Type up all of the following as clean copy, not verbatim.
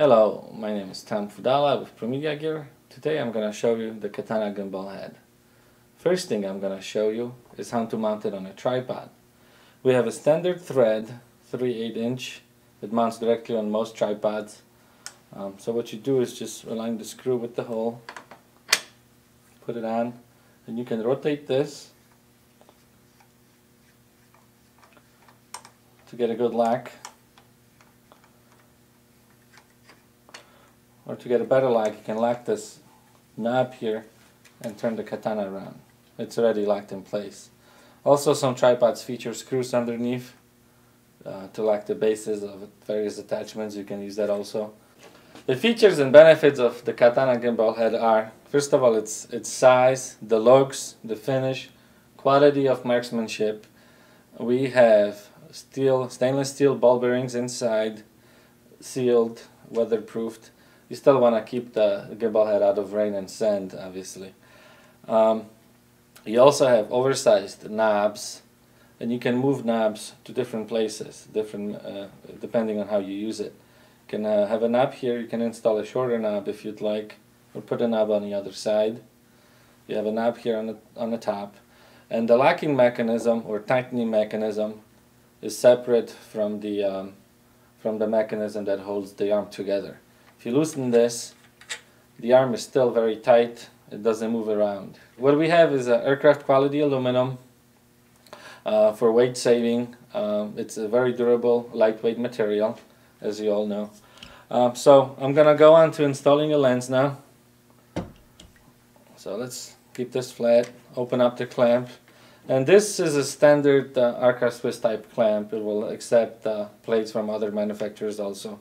Hello, my name is Tom Fudala with ProMediaGear. Today I'm going to show you the Katana Gimbal Head. First thing I'm going to show you is how to mount it on a tripod. We have a standard thread, 3/8 inch. It mounts directly on most tripods. So what you do is just align the screw with the hole, put it on, and you can rotate this to get a good lock. Or to get a better lock, you can lock this knob here and turn the katana around. It's already locked in place. Also, some tripods feature screws underneath to lock the bases of various attachments. You can use that also. The features and benefits of the Katana Gimbal Head are, first of all, its size, the looks, the finish, quality of marksmanship. We have stainless steel ball bearings inside, sealed, weatherproofed. You still want to keep the gimbal head out of rain and sand, obviously. You also have oversized knobs, and you can move knobs to different places, depending on how you use it. You can have a knob here. You can install a shorter knob if you'd like, or put a knob on the other side. You have a knob here on the top, and the locking mechanism or tightening mechanism is separate from the mechanism that holds the arm together. If you loosen this, the arm is still very tight. It doesn't move around. What we have is aircraft quality aluminum for weight saving. It's a very durable, lightweight material, as you all know. So I'm going to go on to installing a lens now. So let's keep this flat, open up the clamp. And this is a standard Arca-Swiss type clamp. It will accept plates from other manufacturers also.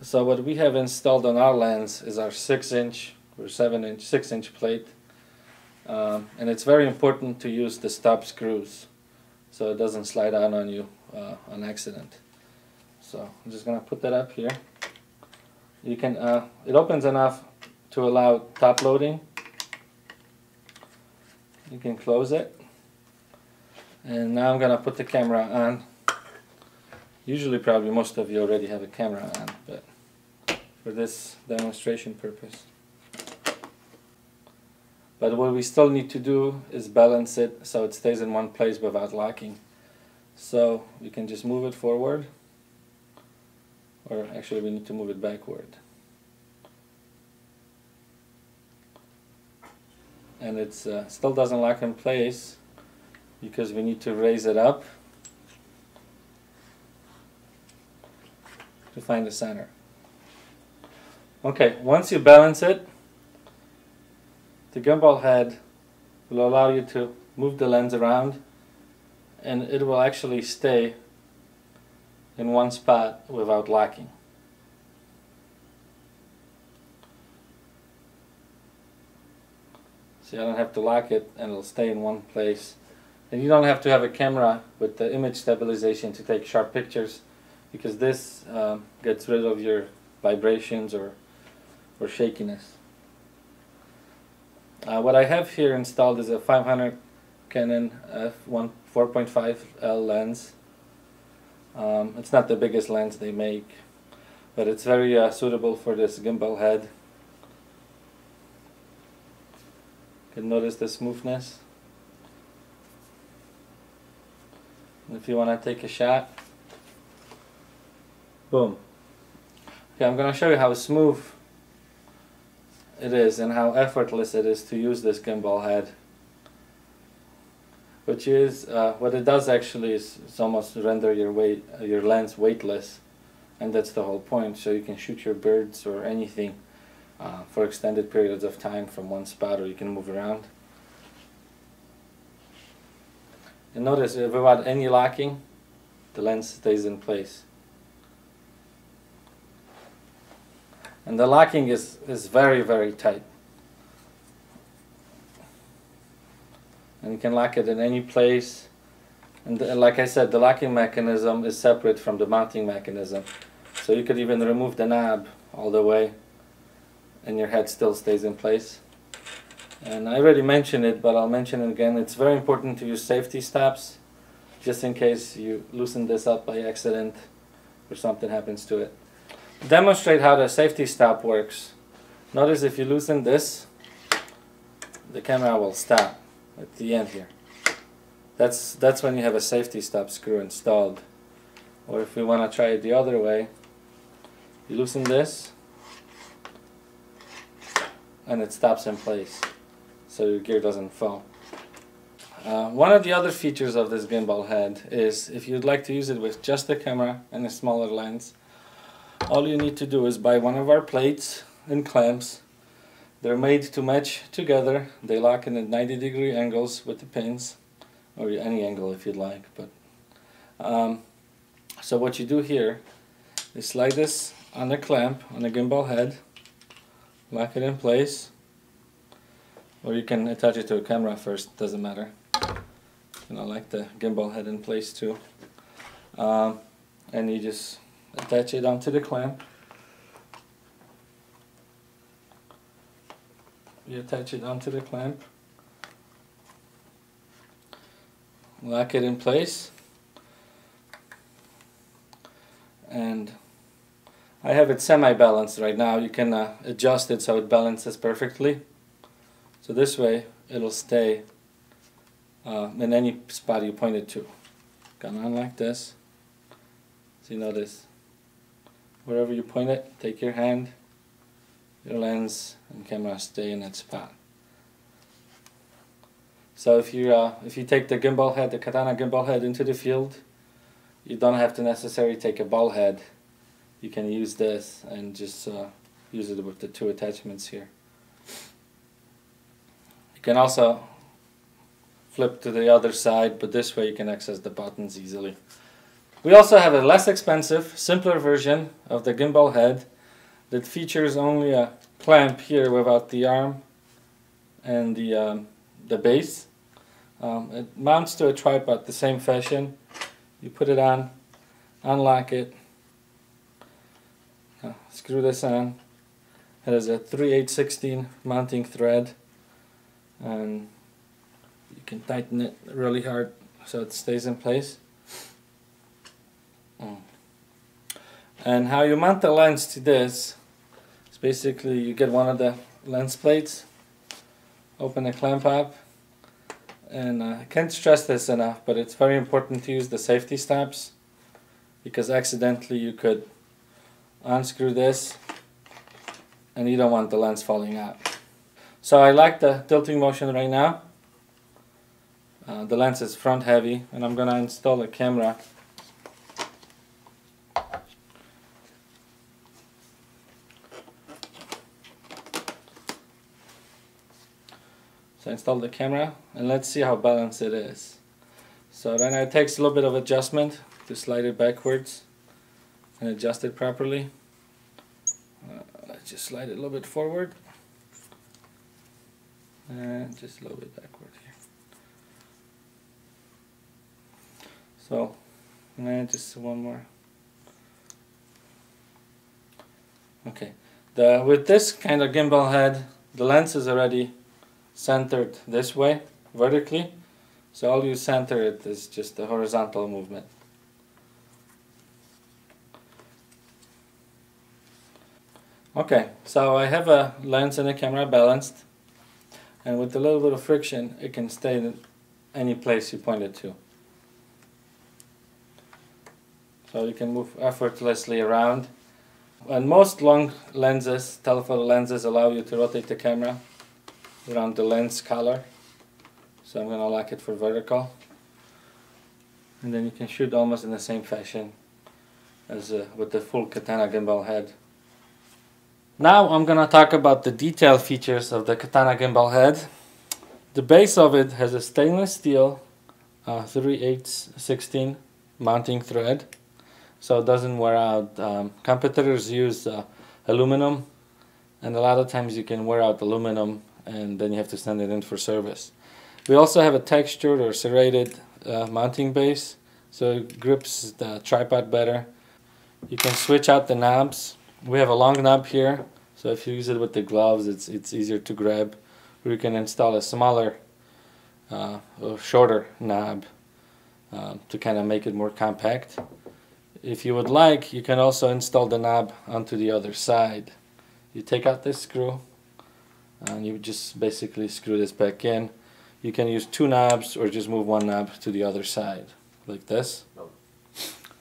So what we have installed on our lens is our 6-inch or 6-inch plate, and it's very important to use the stop screws so it doesn't slide out on you on accident. So I'm just going to put that up here. You can it opens enough to allow top loading. You can close it, and now I'm going to put the camera on. Usually probably most of you already have a camera on, but for this demonstration purpose. But what we still need to do is balance it so it stays in one place without locking. So we can just move it forward, or actually we need to move it backward. And it still doesn't lock in place because we need to raise it up to find the center. Okay, once you balance it, the gimbal head will allow you to move the lens around, and it will actually stay in one spot without locking. See, I don't have to lock it, and it'll stay in one place. And you don't have to have a camera with the image stabilization to take sharp pictures, because this gets rid of your vibrations or shakiness. What I have here installed is a 500 Canon f1 4.5L lens. It's not the biggest lens they make, but it's very suitable for this gimbal head. You can notice the smoothness. And if you want to take a shot, boom. Okay, I'm going to show you how smooth it is and how effortless it is to use this gimbal head. Which is, what it does actually is almost render your lens weightless, and that's the whole point. So you can shoot your birds or anything for extended periods of time from one spot, or you can move around. And notice, without any locking, the lens stays in place. And the locking is very, very tight. And you can lock it in any place. And like I said, the locking mechanism is separate from the mounting mechanism. So you could even remove the knob all the way, and your head still stays in place. And I already mentioned it, but I'll mention it again. It's very important to use safety stops, just in case you loosen this up by accident or something happens to it. demonstrate how the safety stop works. Notice if you loosen this, the camera will stop at the end here. That's when you have a safety stop screw installed. Or if we want to try it the other way, you loosen this and it stops in place so your gear doesn't fall. One of the other features of this gimbal head is if you'd like to use it with just the camera and a smaller lens, all you need to do is buy one of our plates and clamps. They're made to match together. They lock in at 90-degree angles with the pins, or any angle if you'd like. But so what you do here is slide this on the clamp on the gimbal head, lock it in place, or you can attach it to a camera first, doesn't matter. And I like the gimbal head in place too. And you just attach it onto the clamp. You attach it onto the clamp, lock it in place, and I have it semi-balanced right now. You can adjust it so it balances perfectly. So this way it'll stay in any spot you point it to. Come on like this. So you notice, wherever you point it, take your hand, your lens and camera stay in that spot. So if you take the gimbal head, the Katana gimbal head into the field, you don't have to necessarily take a ball head. You can use this and just use it with the two attachments here. You can also flip to the other side, but this way you can access the buttons easily. We also have a less expensive, simpler version of the gimbal head that features only a clamp here without the arm and the base. It mounts to a tripod the same fashion. You put it on, unlock it, screw this on. It has a 3/8/16 mounting thread, and you can tighten it really hard so it stays in place. And how you mount the lens to this is basically you get one of the lens plates, open the clamp up, and I can't stress this enough, but it's very important to use the safety stops, because accidentally you could unscrew this and you don't want the lens falling out. So I like the tilting motion right now. The lens is front heavy, and I'm going to install a camera. So I installed the camera, and let's see how balanced it is. So right now it takes a little bit of adjustment to slide it backwards and adjust it properly. Let's just slide it a little bit forward and just a little bit backward here. So, and just one more. Okay, with this kind of gimbal head, the lens is already centered this way, vertically. So all you center it is just the horizontal movement. Okay, so I have a lens and a camera balanced, and with a little bit of friction it can stay in any place you point it to. So you can move effortlessly around. And most long lenses, telephoto lenses, allow you to rotate the camera around the lens collar. So I'm going to lock it for vertical. And then you can shoot almost in the same fashion as with the full Katana gimbal head. Now I'm going to talk about the detail features of the Katana gimbal head. The base of it has a stainless steel 3/8/16 mounting thread, so it doesn't wear out. Competitors use aluminum, and a lot of times you can wear out aluminum and then you have to send it in for service. We also have a textured or serrated mounting base, so it grips the tripod better. You can switch out the knobs. We have a long knob here, so if you use it with the gloves it's easier to grab. Or you can install a smaller or shorter knob to kind of make it more compact. if you would like, you can also install the knob onto the other side. You take out this screw and you just basically screw this back in. You can use two knobs or just move one knob to the other side, like this.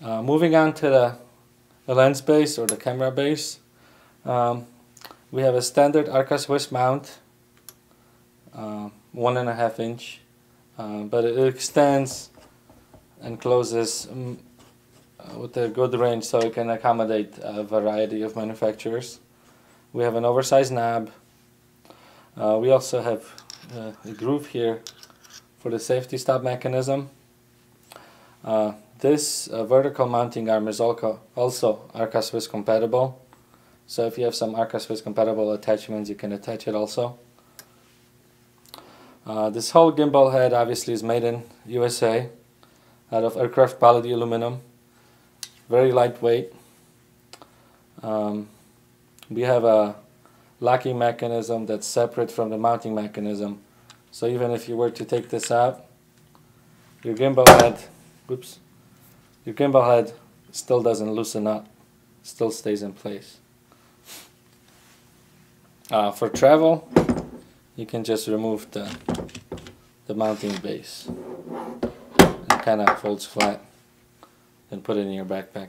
Moving on to the lens base or the camera base. We have a standard Arca-Swiss mount, 1.5 inch, but it extends and closes with a good range, so it can accommodate a variety of manufacturers. We have an oversized knob. We also have a groove here for the safety stop mechanism. This vertical mounting arm is also Arca-Swiss compatible. So if you have some Arca-Swiss compatible attachments, you can attach it also. This whole gimbal head obviously is made in USA out of aircraft quality aluminum. Very lightweight. We have a locking mechanism that's separate from the mounting mechanism. So even if you were to take this out, your gimbal head still doesn't loosen up, still stays in place. For travel, you can just remove the mounting base. It kind of folds flat and put it in your backpack.